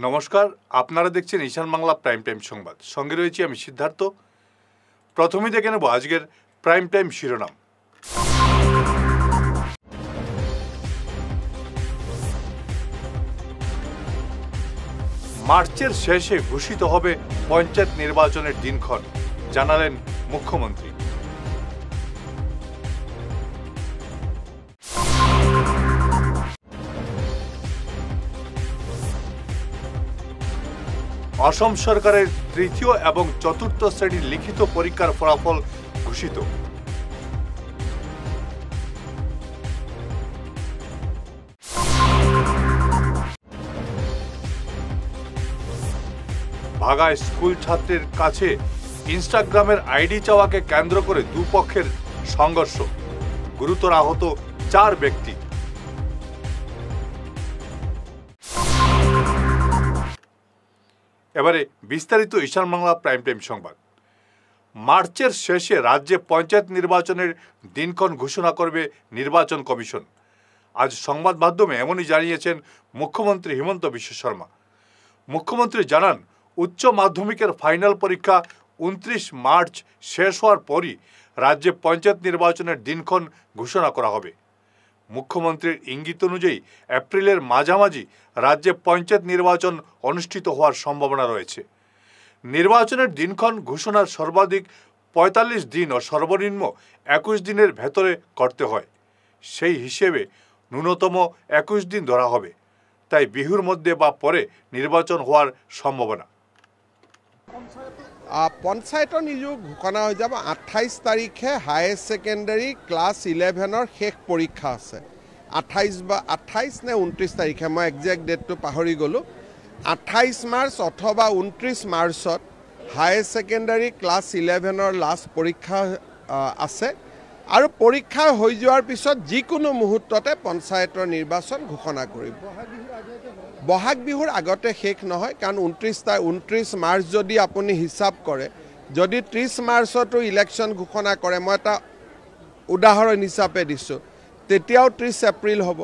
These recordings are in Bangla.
নমস্কার, আপনারা দেখছেন ঈশান বাংলা প্রাইম টাইম সংবাদ। সঙ্গে রয়েছি আমি সিদ্ধার্থ। প্রথমেই দেখে নেব আজকের প্রাইম টাইম শিরোনাম। মার্চের শেষে ঘোষিত হবে পঞ্চায়েত নির্বাচনের দিনক্ষণ, জানালেন মুখ্যমন্ত্রী। অসম সরকারের তৃতীয় এবং চতুর্থ শ্রেণীর লিখিত পরীক্ষার ফলাফল ঘোষিত। ভাগায় স্কুল ছাত্রের কাছে ইনস্টাগ্রামের আইডি চাওয়াকে কেন্দ্র করে দুপক্ষের সংঘর্ষ, গুরুতর আহত 4 ব্যক্তি। এবারে বিস্তারিত ঈশান বাংলা প্রাইম টাইম সংবাদ। মার্চের শেষে রাজ্যে পঞ্চায়েত নির্বাচনের দিনক্ষণ ঘোষণা করবে নির্বাচন কমিশন। আজ সংবাদ মাধ্যমে এমনই জানিয়েছেন মুখ্যমন্ত্রী হিমন্ত বিশ্ব শর্মা। মুখ্যমন্ত্রী জানান, উচ্চ মাধ্যমিকের ফাইনাল পরীক্ষা 29 মার্চ শেষ হওয়ার পরই রাজ্যে পঞ্চায়েত নির্বাচনের দিনক্ষণ ঘোষণা করা হবে। মুখ্যমন্ত্রীর ইঙ্গিত অনুযায়ী এপ্রিলের মাঝামাঝি রাজ্যে পঞ্চায়েত নির্বাচন অনুষ্ঠিত হওয়ার সম্ভাবনা রয়েছে। নির্বাচনের দিনক্ষণ ঘোষণার সর্বাধিক 45 দিন ও সর্বনিম্ন 21 দিনের ভেতরে করতে হয়। সেই হিসেবে ন্যূনতম 21 দিন ধরা হবে। তাই বিহুর মধ্যে বা পরে নির্বাচন হওয়ার সম্ভাবনা। পঞ্চায়তৰ নিযোগ ঘোষণা হৈ যাব 28 তাৰিখে হায়াৰ ছেকেণ্ডাৰী ক্লাছ 11ৰ শেষ পৰীক্ষা আছে। 28 নে 29 তাৰিখে, মই একজেক্ট ডেটটো পাহৰি গ'লোঁ। 28 মাৰ্চ অথবা 29 মাৰ্চত হায়াৰ ছেকেণ্ডাৰী ক্লাছ 11ৰ লাষ্ট পৰীক্ষা আছে আৰু পৰীক্ষা হৈ যোৱাৰ পিছত যিকোনো মুহূৰ্ততে পঞ্চায়তৰ নিৰ্বাচন ঘোষণা কৰিব। বহাগ বিহুৰ আগতে শেষ নহয়, কাৰণ 29 মাৰ্চ যদি আপুনি হিচাপ কৰে, যদি 30 মাৰ্চতো ইলেকশ্যন ঘোষণা কৰে, মই এটা উদাহৰণ হিচাপে দিছোঁ, তেতিয়াও 30 এপ্ৰিল হ'ব।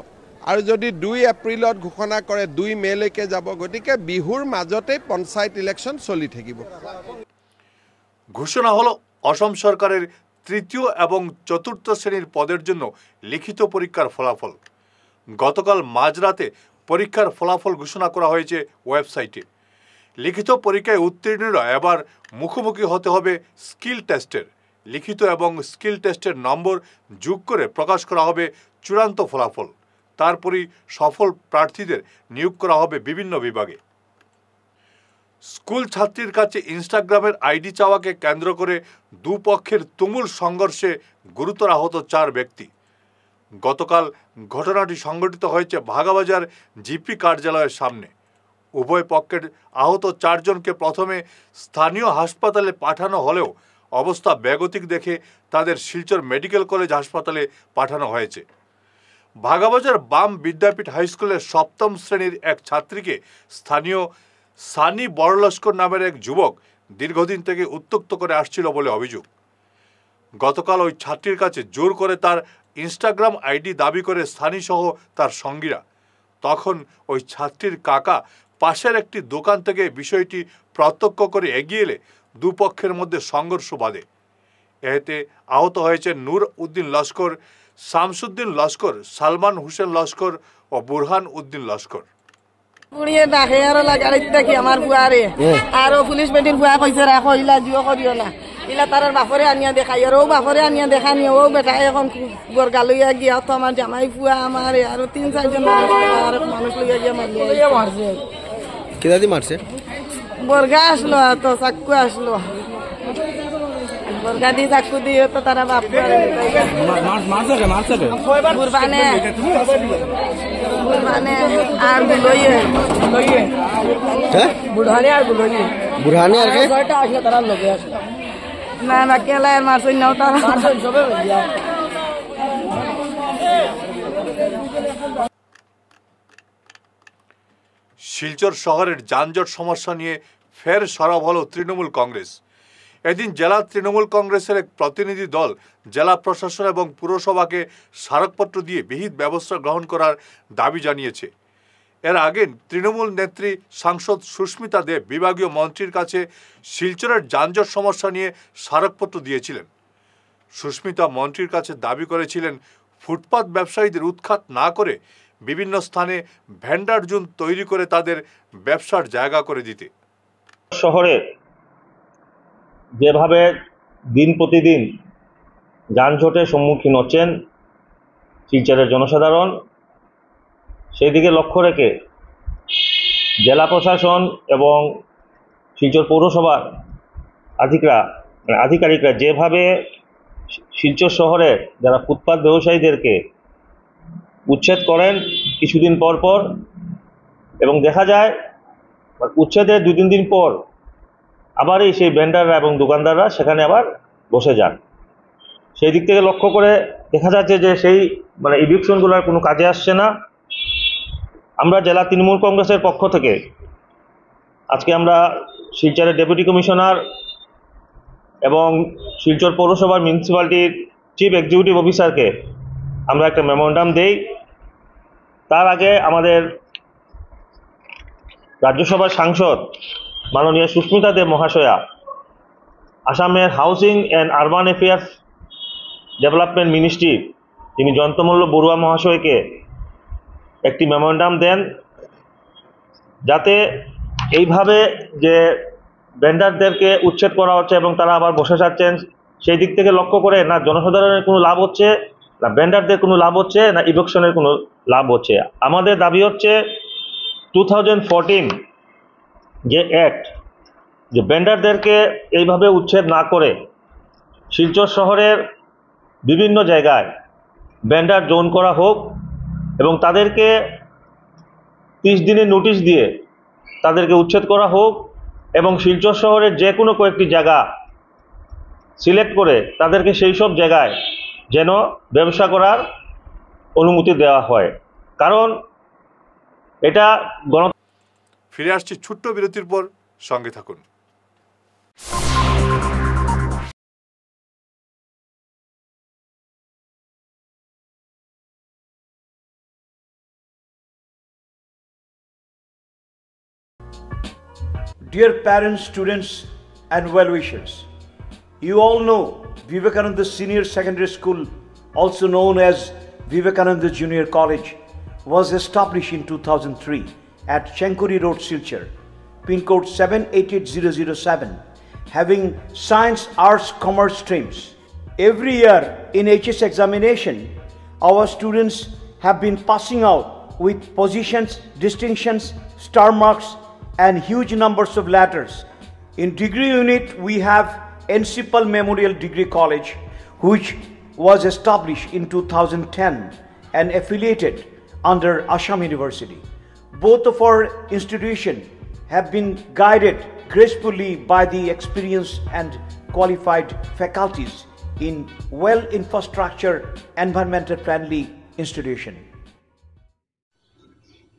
আৰু যদি 2 এপ্ৰিলত ঘোষণা কৰে 2 মেলৈকে যাব। গতিকে বিহুৰ মাজতেই পঞ্চায়ত ইলেকশ্যন চলি থাকিব। ঘোষণা হলো অসম সরকারের তৃতীয় এবং চতুর্থ শ্রেণীর পদের জন্য লিখিত পরীক্ষার ফলাফল। গতকাল মাঝরাতে পরীক্ষার ফলাফল ঘোষণা করা হয়েছে ওয়েবসাইটে। লিখিত পরীক্ষায় উত্তীর্ণরা এবার মুখোমুখি হতে হবে স্কিল টেস্টের। লিখিত এবং স্কিল টেস্টের নম্বর যোগ করে প্রকাশ করা হবে চূড়ান্ত ফলাফল। তারপরই সফল প্রার্থীদের নিয়োগ করা হবে বিভিন্ন বিভাগে। স্কুল ছাত্রীর কাছে ইনস্টাগ্রামের আইডি চাওয়াকে কেন্দ্র করে দুপক্ষের তুমুল সংঘর্ষে গুরুতর আহত 4 ব্যক্তি। গতকাল ঘটনাটি সংঘটিত হয়েছে ভাগাবাজার জিপি কার্যালয়ের সামনে। উভয় পক্ষের আহত 4 জনকে প্রথমে স্থানীয় হাসপাতালে পাঠানো হলেও অবস্থা বেগতিক দেখে তাদের শিলচর মেডিকেল কলেজ হাসপাতালে পাঠানো হয়েছে। ভাগাবাজার বাম বিদ্যাপীঠ হাইস্কুলের 7ম শ্রেণীর এক ছাত্রীকে স্থানীয় সানি বড়লস্কর নামের এক যুবক দীর্ঘদিন থেকে উত্ত্যক্ত করে আসছিল বলে অভিযোগ। গতকাল ওই ছাত্রীর কাছে জোর করে তার ইনস্টাগ্রাম আইডি দাবি করে সানি সহ তার সঙ্গীরা। তখন ওই ছাত্রীর কাকা পাশের একটি দোকান থেকে বিষয়টি প্রত্যক্ষ করে এগিয়ে এলে দুপক্ষের মধ্যে সংঘর্ষ বাধে। এতে আহত হয়েছে নূর উদ্দিন লস্কর, শামসুদ্দিন লস্কর, সালমান হোসেন লস্কর ও বুরহান উদ্দিন লস্কর। পুড়িয়ে ডাকে আর লাগাড়িত দেখি আমার বুয়ারে আর পুলিশ বেটির বুয়া কইছে রাখো, ইলা জিও করিও না, ইলা তার বাপরে আনিয়া দেখাই, আর ও বাপরে আনিয়া দেখা নিয়ে ও বেটা এখন গরগা লইয়া গিয়া তো আমার জামাই বুয়া আমার আর 3-4 জন মানুষ লইয়া গিয়া মারছে। কিদা দি মারছে? বর্গা আসলো তো চাকু আসলো, বর্গা দি চাকু দিয়ে তো তারা বাপ বুরবানে আর লইয়ে বুড়হানি আর বুড়হানি বুড়হানি আর কয়টা আসলে তারা লগে আসলো না না কেলায় মারছে নাও তারা সবে শিলচর শহরের যানজট সমস্যা নিয়ে ফের সরব হল তৃণমূল কংগ্রেস। এদিন জেলা তৃণমূল কংগ্রেসের এক প্রতিনিধি দল জেলা প্রশাসন এবং পুরসভাকে স্মারকপত্র দিয়ে বিহিত ব্যবস্থা গ্রহণ করার দাবি জানিয়েছে। এর আগে তৃণমূল নেত্রী সাংসদ সুস্মিতা দেব বিভাগীয় মন্ত্রীর কাছে শিলচরের যানজট সমস্যা নিয়ে স্মারকপত্র দিয়েছিলেন। সুস্মিতা মন্ত্রীর কাছে দাবি করেছিলেন ফুটপাত ব্যবসায়ীদের উৎখাত না করে বিভিন্ন স্থানে ভেন্ডার জোন তৈরি করে তাদের ব্যবসার জায়গা করে দিতে। শহরে যেভাবে দিন প্রতিদিন যানজটের সম্মুখীন হচ্ছেন শিলচরের জনসাধারণ, সেই দিকে লক্ষ্য রেখে জেলা প্রশাসন এবং শিলচর পৌরসভার আধিকারিকরা যেভাবে শিলচর শহরে যারা ফুটপাত ব্যবসায়ীদেরকে উচ্ছেদ করেন কিছুদিন পর পর, এবং দেখা যায় উচ্ছেদের 2-3 দিন পর আবারই সেই ভেন্ডাররা এবং দোকানদাররা সেখানে আবার বসে যান। সেই দিক থেকে লক্ষ্য করে দেখা যাচ্ছে যে সেই ইভিকশনগুলোর কোনো কাজে আসছে না। আমরা জেলা তৃণমূল কংগ্রেসের পক্ষ থেকে আজকে আমরা শিলচরের ডেপুটি কমিশনার এবং শিলচর পৌরসভার মিউনিসিপ্যালিটির চিফ এক্সিকিউটিভ অফিসারকে আমরা একটা মেমোরান্ডাম দেই। তার আগে আমাদের রাজ্যসভার সাংসদ মাননীয় সুস্মিতা দেব মহাশয়া, আসামের housing and urban affairs development ministry যিনি জয়ন্তমল্ল বড়ুয়া মহাশয়কে একটি মেমোরান্ডাম দেন, যাতে এইভাবে যে ভেন্ডারদেরকে উচ্ছেদ করা হচ্ছে এবং তারা আবার বসে যাচ্ছেন, সেই দিক থেকে লক্ষ্য করে না জনসাধারণের কোনো লাভ হচ্ছে, না ভেন্ডারদের কোনো লাভ হচ্ছে, না ইভিকশনের কোনো লাভ হচ্ছে। আমাদের দাবি হচ্ছে 2014 যে অ্যাক্ট, যে ভেন্ডারদেরকে এইভাবে উচ্ছেদ না করে শিলচর শহরের বিভিন্ন জায়গায় ভেন্ডার জোন করা হোক এবং তাদেরকে 30 দিনের নোটিশ দিয়ে তাদেরকে উচ্ছেদ করা হোক, এবং শিলচর শহরের যে কোনো কয়েকটি জায়গা সিলেক্ট করে তাদেরকে সেই সব জায়গায় যেন ব্যবসা করার অনুমতি দেওয়া হয়। কারণ এটা ফিরে আসছি ছোট্ট বিরতির পর, সঙ্গে থাকুন। Dear parents, students and well-wishers, you all know Vivekananda Senior Secondary School, also known as Vivekananda Junior College, was established in 2003 at Chenkuri Road, Silchar, pin code 788007, having science, arts, commerce streams. Every year in HS examination, our students have been passing out with positions, distinctions, star marks, and huge numbers of letters. In degree unit, we have Encipal Memorial Degree College, which was established in 2010 and affiliated under Assam University. Both of our institutions have been guided gracefully by the experienced and qualified faculties in well-infrastructure, environmental-friendly institution.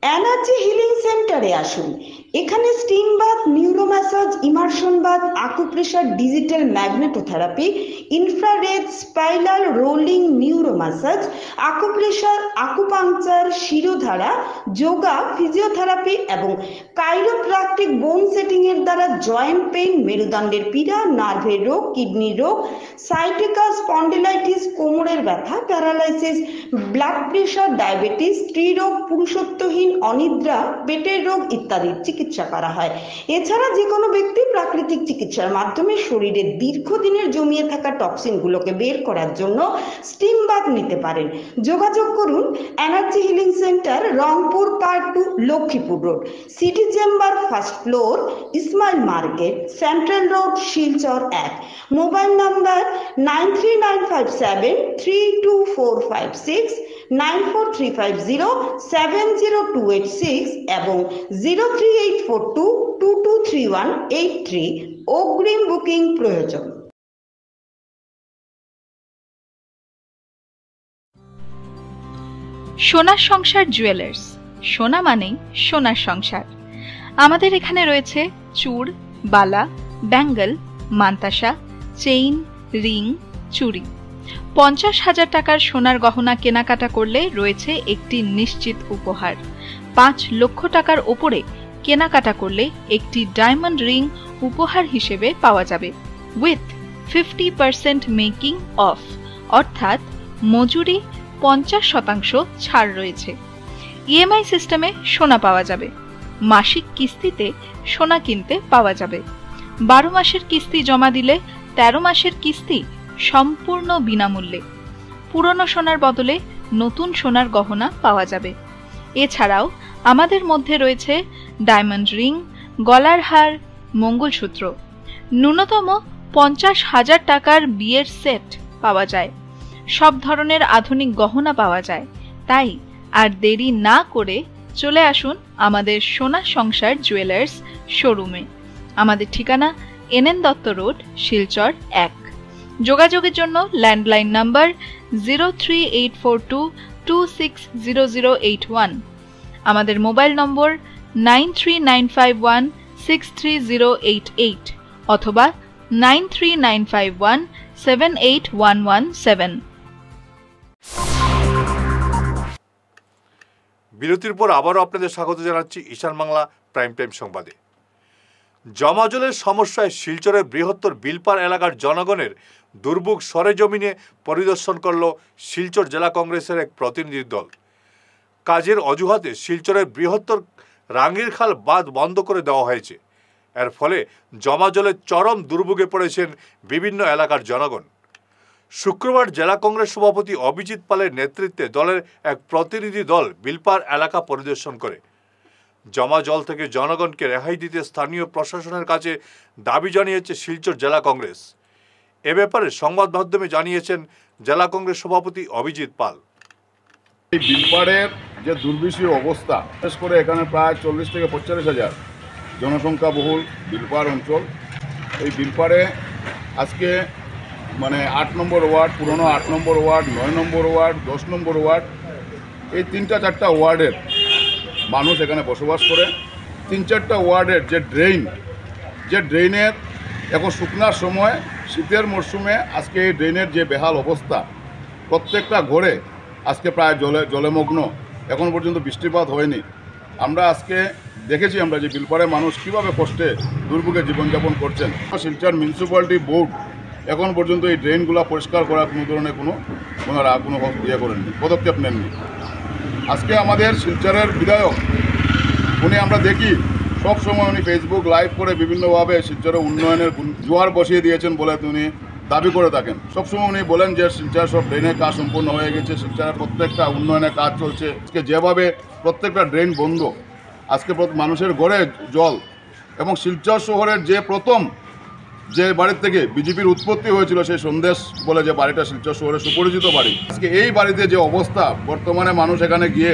Energy healing সেন্টারে আসুন। এখানে steam bath, neuro massage, immersion bath, acupressure, digital magnetotherapy, infrared, spiral, rolling, neuro massage, acupressure, acupuncture, shirodhara, yoga, physiotherapy এবং কাইরোপ্র্যাকটিক বোন সেটিং এর দ্বারা জয়েন্ট পেইন, মেরুদণ্ডের পীড়া, নার্ভের রোগ, কিডনির রোগ, সাইটিকা, স্পন্ডিলাইটিস, কোমরের ব্যথা, প্যারালাইসিস, ব্লাড প্রেশার, ডায়াবেটিস, স্ত্রীরোগ, পুরুষত্বহীন, অনিদ্রা, পেটের রোগ ইত্যাদির চিকিৎসা করা হয়। এছাড়া যে কোনো ব্যক্তি প্রাকৃতিক চিকিৎসার মাধ্যমে শরীরের দীর্ঘদিনের জমিয়ে থাকা টক্সিনগুলোকে বের করার জন্য স্টিম বাথ নিতে পারেন। যোগাযোগ করুন energy healing centre, Rangpur part 2, Lakshmipur road, city chamber, first floor, Ismail market, central road, Silchar 1। Mobile number 9395732456, 9435070286 এবং 03842223183। অগ্রিম বুকিং প্রয়োজন। সোনার সংসার জুয়েলার্স, সোনা মানেই সোনার সংসার। আমাদের এখানে রয়েছে চূড়, বালা, ব্যাঙ্গল, মান্তাসা, চেইন, রিং, চুড়ি, 50,000 টাকার সোনার গহনা কেনাকাটা করলে রয়েছে একটি নিশ্চিত উপহার। 5 লক্ষ টাকার ওপরে কেনাকাটা করলে একটি ডায়মন্ড রিং উপহার হিসেবে পাওয়া যাবে উইথ 50% মেকিং অফ, অর্থাৎ মজুরি 50% ছাড় রয়েছে। ইএমআই সিস্টেমে সোনা পাওয়া যাবে। মাসিক কিস্তিতে সোনা কিনতে পাওয়া যাবে। 12 মাসের কিস্তি জমা দিলে 13 মাসের কিস্তি সম্পূর্ণ বিনামূল্যে। পুরনো সোনার বদলে নতুন সোনার গহনা পাওয়া যাবে। এছাড়াও আমাদের মধ্যে রয়েছে ডায়মন্ড রিং, গলার হার, মঙ্গলসূত্র। ন্যূনতম 50,000 টাকার বিয়ের সেট পাওয়া যায়। সব ধরনের আধুনিক গহনা পাওয়া যায়। তাই আর দেরি না করে চলে আসুন আমাদের সোনা সংসার জুয়েলার্স শোরুমে। আমাদের ঠিকানা NN দত্ত রোড, শিলচর 1। যোগাযোগের জন্য ল্যান্ডলাইন নাম্বার 038422600081, আমাদের মোবাইল নম্বর 9395163088 অথবা 9395178117। বিরতির পর আবারও আপনাদের স্বাগত জানাচ্ছি ঈশান বাংলা প্রাইম টাইম সংবাদে। জমাজলের সমস্যায় শিলচরের বৃহত্তর বিলপার এলাকার জনগণের দুর্ভোগ সরেজমিনে পরিদর্শন করল শিলচর জেলা কংগ্রেসের এক প্রতিনিধি দল। কাজের অজুহাতে শিলচরের বৃহত্তর রাঙ্গিরখাল বাঁধ বন্ধ করে দেওয়া হয়েছে। এর ফলে জমাজলের চরম দুর্ভোগে পড়েছেন বিভিন্ন এলাকার জনগণ। শুক্রবার জেলা কংগ্রেস সভাপতি অভিজিৎ পালের নেতৃত্বে দলের এক প্রতিনিধি দল বিলপার এলাকা পরিদর্শন করে জমা জল থেকে জনগণকে রেহাই দিতে স্থানীয় প্রশাসনের কাছে দাবি জানিয়েছে শিলচর জেলা কংগ্রেস। এ ব্যাপারে সংবাদ মাধ্যমে জানিয়েছেন জেলা কংগ্রেস সভাপতি অভিজিৎ পাল। এই বিলপাড়ের যে দুর্বিষহ অবস্থা, বিশেষ করে এখানে প্রায় 40 থেকে 45 হাজার জনসংখ্যা বহুল বিলপাড় অঞ্চল। এই বিলপাড়ে আজকে 8 নম্বর ওয়ার্ড, পুরনো 8 নম্বর ওয়ার্ড, 9 নম্বর ওয়ার্ড, 10 নম্বর ওয়ার্ড, এই 3-4টা ওয়ার্ডের মানুষ এখানে বসবাস করে। 3-4টা ওয়ার্ডের যে ড্রেনের এখন শুকনার সময়, শীতের মরশুমে আজকে এই ড্রেনের যে বেহাল অবস্থা, প্রত্যেকটা ঘরে আজকে প্রায় জলেমগ্ন। এখন পর্যন্ত বৃষ্টিপাত হয়নি। আমরা আজকে দেখেছি যে বিলপাড়ের মানুষ কীভাবে কষ্টে দুর্ভোগে জীবনযাপন করছেন। শিলচর মিউনিসিপ্যালিটি বোর্ড এখন পর্যন্ত এই ড্রেনগুলো পরিষ্কার করার কোনো ধরনের কোনো করেননি, পদক্ষেপ নেননি। আজকে আমাদের শিলচরের বিধায়ক আমরা দেখি সব সময় উনি ফেসবুক লাইভ করে বিভিন্নভাবে শিলচরের উন্নয়নের জোয়ার বসিয়ে দিয়েছেন বলে উনি দাবি করে থাকেন। সবসময় উনি বলেন যে শিলচর সব ড্রেনের কাজ সম্পূর্ণ হয়ে গেছে, শিলচরের প্রত্যেকটা উন্নয়নের কাজ চলছে। আজকে যেভাবে প্রত্যেকটা ড্রেন বন্ধ, আজকে মানুষের ঘরে জল, এবং শিলচর শহরের যে প্রথম যে বাড়ির থেকে বিজেপির উৎপত্তি হয়েছিল সেই সন্দেশ বলে যে বাড়িটা শিলচর শহরে সুপরিচিত বাড়ি, আজকে এই বাড়িতে যে অবস্থা, বর্তমানে মানুষ এখানে গিয়ে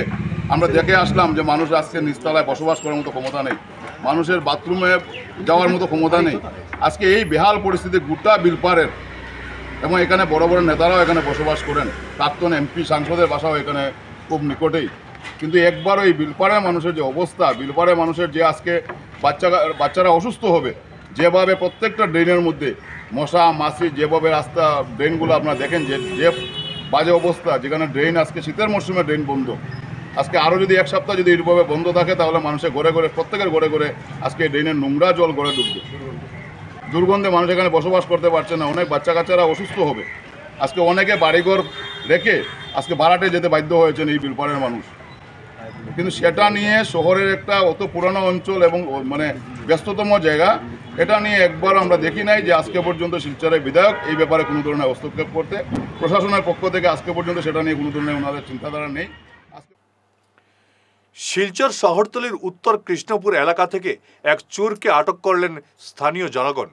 আমরা দেখে আসলাম যে মানুষ আজকে নিচতলায় বসবাস করার মতো ক্ষমতা নেই, মানুষের বাথরুমে যাওয়ার মতো ক্ষমতা নেই। আজকে এই বেহাল পরিস্থিতি গোটা বিলপাড়ের, এবং এখানে বড় বড় নেতারাও এখানে বসবাস করেন, প্রাক্তন এমপি সাংসদের বাসাও এখানে খুব নিকটেই। কিন্তু একবারও এই বিলপাড়ের মানুষের যে অবস্থা, বিলপাড়ের মানুষের যে আজকে বাচ্চারা অসুস্থ হবে, যেভাবে প্রত্যেকটা ড্রেনের মধ্যে মশা মাছি, যেভাবে রাস্তা ড্রেনগুলো আপনারা দেখেন যে বাজে অবস্থা, যেখানে ড্রেন আজকে শীতের মরশুমে ড্রেন বন্ধ। আজকে আরও যদি 1 সপ্তাহ যদি এইভাবে বন্ধ থাকে, তাহলে মানুষের প্রত্যেকের ঘরে ঘরে আজকে ড্রেনের নোংরা জল ঘরে ঢুকবে। দুর্গন্ধে মানুষ এখানে বসবাস করতে পারছে না, অনেক বাচ্চা কাচ্চারা অসুস্থ হবে। আজকে অনেকে বাড়িঘর রেখে আজকে ভাড়াটে যেতে বাধ্য হয়েছেন এই বিলপাড়ের মানুষ। কিন্তু সেটা নিয়ে শহরের একটা অত পুরানো অঞ্চল এবং ব্যস্ততম জায়গা, এটা নিয়ে একবার আমরা দেখি নাই যে আজকে পর্যন্ত শিলচরের বিধায়ক এই ব্যাপারে কোনো ধরনের হস্তক্ষেপ করতে। প্রশাসনের পক্ষ থেকে আজকে পর্যন্ত সেটা নিয়ে কোনো ধরনের ওনাদের চিন্তাধারা নেই। শিলচর শহরতলির উত্তর কৃষ্ণপুর এলাকা থেকে এক চোরকে আটক করলেন স্থানীয় জনগণ।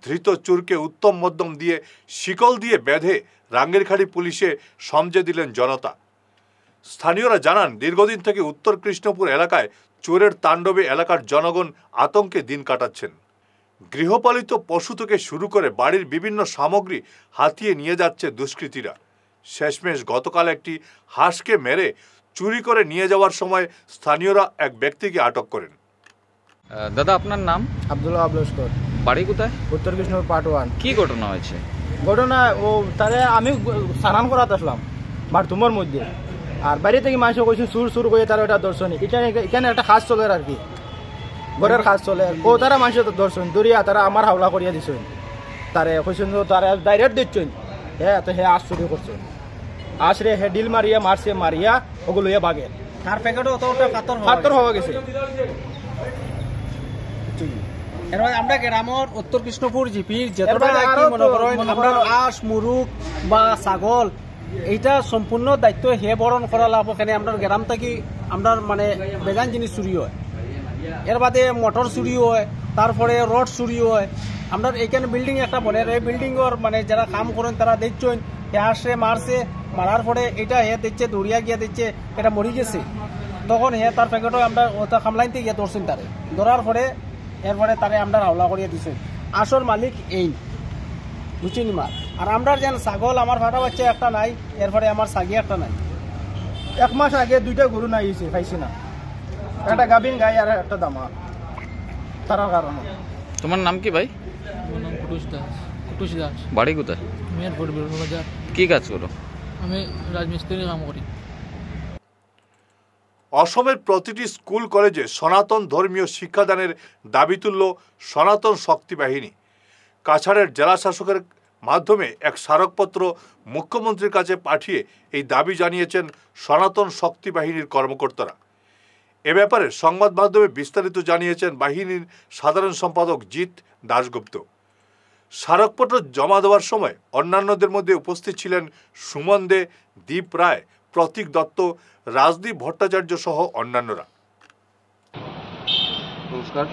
ধৃত চোরকে উত্তম মধ্যম দিয়ে শিকল দিয়ে বেঁধে রাঙ্গিরখাড়ি পুলিশে সমঝে দিলেন জনতা। স্থানীয়রা জানান, দীর্ঘদিন থেকে উত্তর কৃষ্ণপুর এলাকায় চোরের তাণ্ডবে এলাকার জনগণ আতঙ্কে দিন কাটাচ্ছেন। গৃহপালিত পশু থেকে শুরু করে বাড়ির বিভিন্ন সামগ্রী হাতিয়ে নিয়ে যাচ্ছে দুষ্কৃতীরা। শেষমেশ গতকাল একটি হাঁসকে মেরে চুরি করে নিয়ে যাওয়ার সময় স্থানীয়রা এক ব্যক্তিকে আটক করেন। দাদা, আপনার নাম? আব্দুল্লাহ আবলস্কর। বাড়ি কোথায়? উত্তর কৃষ্ণপুর পার্ট 1। কি ঘটনা হয়েছে? ঘটনা ও তারে আমি স্নান করাতে আসলাম বাথরুমের মধ্যে, আর বাইরে থেকে মানুষ কইছে সুর করে তারা ওটা দর্শন, এখানে একটা কাজ চলে আর কি, ঘরের কাজ চলে, ও তারা মানুষের দর্শন দরিয়া তারা আমার হাওলা করিয়া দিছেন, তারে কইছেন তারা ডাইরেক্ট দিচ্ছেন, হ্যাঁ তো হ্যাঁ আজ চুরি করছেন, আসরে হে ডিল মারিয়া মারছে, মারিয়া ওগুলো বাগে তার প্যাকেটও পাথর হওয়া গেছে। আমরা গ্রামের উত্তর কৃষ্ণপুর জিপির আমরা আঁশ মুরুগ বা ছাগল এইটা সম্পূর্ণ দায়িত্ব হে বরণ করা লাগবো, কেন আমরা গ্রাম থেকে আমরা মানে বেজান জিনিস চুরি হয়, এর বাদে মোটর চুরি হয়, তারপরে রড চুরি হয়। আমরা এইখানে বিল্ডিং একটা বনে, এই বিল্ডিংয়ের মানে যারা কাম করেন তারা দেখছেন হে আসে মারছে, মারার পরে এটা হে দিচ্ছে দৌড়িয়া গিয়া দিচ্ছে এটা মরি গেছে, তখন হে তার প্যাকেটও আমরা ওটা খামলাইনতে গিয়ে ধরছেন, তারে ধরার পরে এরপরে তারে আমরা হাওলা করিয়ে দিছে। আসল মালিক এই বুঝিনি মার। আর আমরা যেন ছাগল আমার ফাটা বাচ্চা একটা নাই, এরপরে আমার ছাগি একটা নাই, 1 মাস আগে 2টা গরু নাইছে পাইছি না, একটা গাভিন গাই আর একটা দামা, তার কারণে। তোমার নাম কি ভাই? আমার নাম কুটুস দাস। বাড়ি কোথায়? মেহেরপুর বাজার। কি কাজ করো? আমি রাজমিস্ত্রি কাম করি। অসমের প্রতিটি স্কুল কলেজে সনাতন ধর্মীয় শিক্ষাদানের দাবি তুলল সনাতন শক্তি বাহিনী। কাছাড়ের জেলা শাসকের মাধ্যমে এক স্মারকপত্র মুখ্যমন্ত্রীর কাছে পাঠিয়ে এই দাবি জানিয়েছেন সনাতন শক্তি বাহিনীর কর্মকর্তারা। এ ব্যাপারে সংবাদ মাধ্যমে বিস্তারিত জানিয়েছেন বাহিনীর সাধারণ সম্পাদক জিৎ দাশগুপ্ত। স্মারকপত্র জমা দেওয়ার সময় অন্যান্যদের মধ্যে উপস্থিত ছিলেন সুমন দে, দীপ রায়, প্রতীক দত্ত, রাজদীপ ভট্টাচার্য সহ অন্যান্যরা। নমস্কার,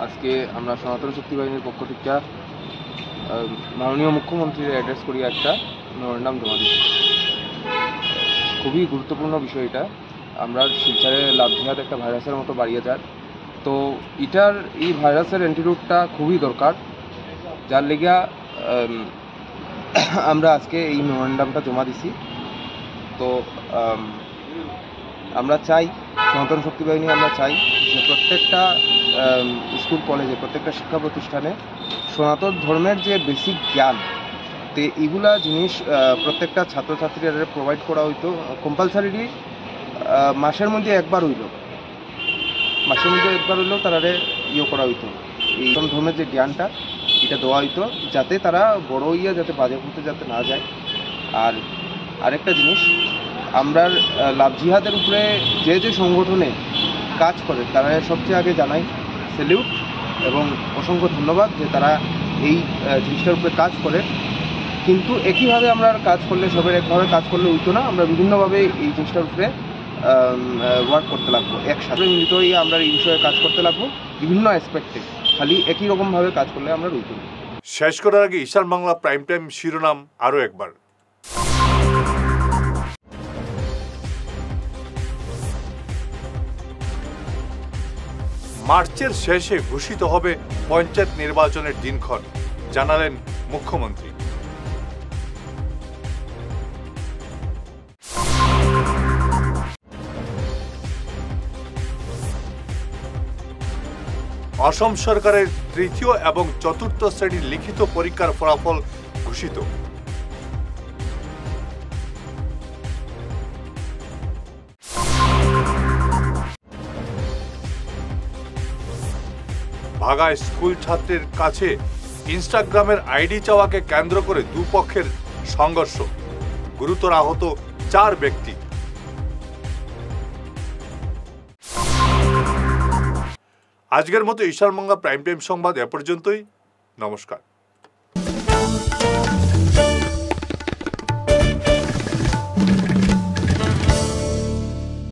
আজকে আমরা সনাতন শক্তি বাহিনীর পক্ষ থেকে মাননীয় মুখ্যমন্ত্রীর অ্যাড্রেস করি একটা মেমোরেন্ডাম জমা দিচ্ছি। খুবই গুরুত্বপূর্ণ বিষয় এটা। আমরা শিলচরে লাভজিহাদ একটা ভাইরাসের মতো বাড়িয়ে যায়, তো এই ভাইরাসের অ্যান্টিডোটটা খুবই দরকার, যার লেগা আমরা আজকে এই মেমোরেন্ডামটা জমা দিছি। তো আমরা চাই, সনাতন শক্তি বাহিনী আমরা চাই যে প্রত্যেকটা স্কুল কলেজে, প্রত্যেকটা শিক্ষা প্রতিষ্ঠানে সনাতন ধর্মের যে বেসিক জ্ঞান, তো এগুলা জিনিস প্রত্যেকটা ছাত্রছাত্রীরা প্রোভাইড করা হইতো। কম্পালসারিলি মাসের মধ্যে একবার হইলেও তারা করা হইতো, এই ধর্মের যে জ্ঞানটা এটা দেওয়া হইতো, যাতে তারা বড় হইয়া যাতে বাজে করতে যাতে না যায়। আর আরেকটা জিনিস, আমরা লাভজিহাদের উপরে যে সংগঠনে কাজ করে তারা সবচেয়ে আগে জানাই স্যালিউট এবং অসংখ্য ধন্যবাদ যে তারা এই জিনিসটার উপরে কাজ করে। কিন্তু একইভাবে আমরা কাজ করলে, সবের একভাবে কাজ করলে হইতো না, আমরা বিভিন্নভাবে এই জিনিসটার উপরে ওয়ার্ক করতে লাগবো, একসাথে মিলিত হয়ে আমরা এই বিষয়ে কাজ করতে লাগবো বিভিন্ন অ্যাসপেক্টে। খালি একই রকমভাবে কাজ করলে আমরা হইতো না। শেষ করার আগে ঈশান বাংলা প্রাইম টাইম শিরোনাম আরও একবার। মার্চের শেষে ঘোষিত হবে পঞ্চায়েত নির্বাচনের দিনক্ষণ, জানালেন মুখ্যমন্ত্রী। অসম সরকারের তৃতীয় এবং চতুর্থ শ্রেণীর লিখিত পরীক্ষার ফলাফল ঘোষিত। ভাগায় স্কুল ছাত্রের কাছে ইনস্টাগ্রামের আইডি চাওয়াকে কেন্দ্র করে দুপক্ষের সংঘর্ষ, গুরুতর আহত 4 ব্যক্তি। আজকের মতো ঈশান বাংলা প্রাইম টাইম সংবাদ এ পর্যন্তই। নমস্কার।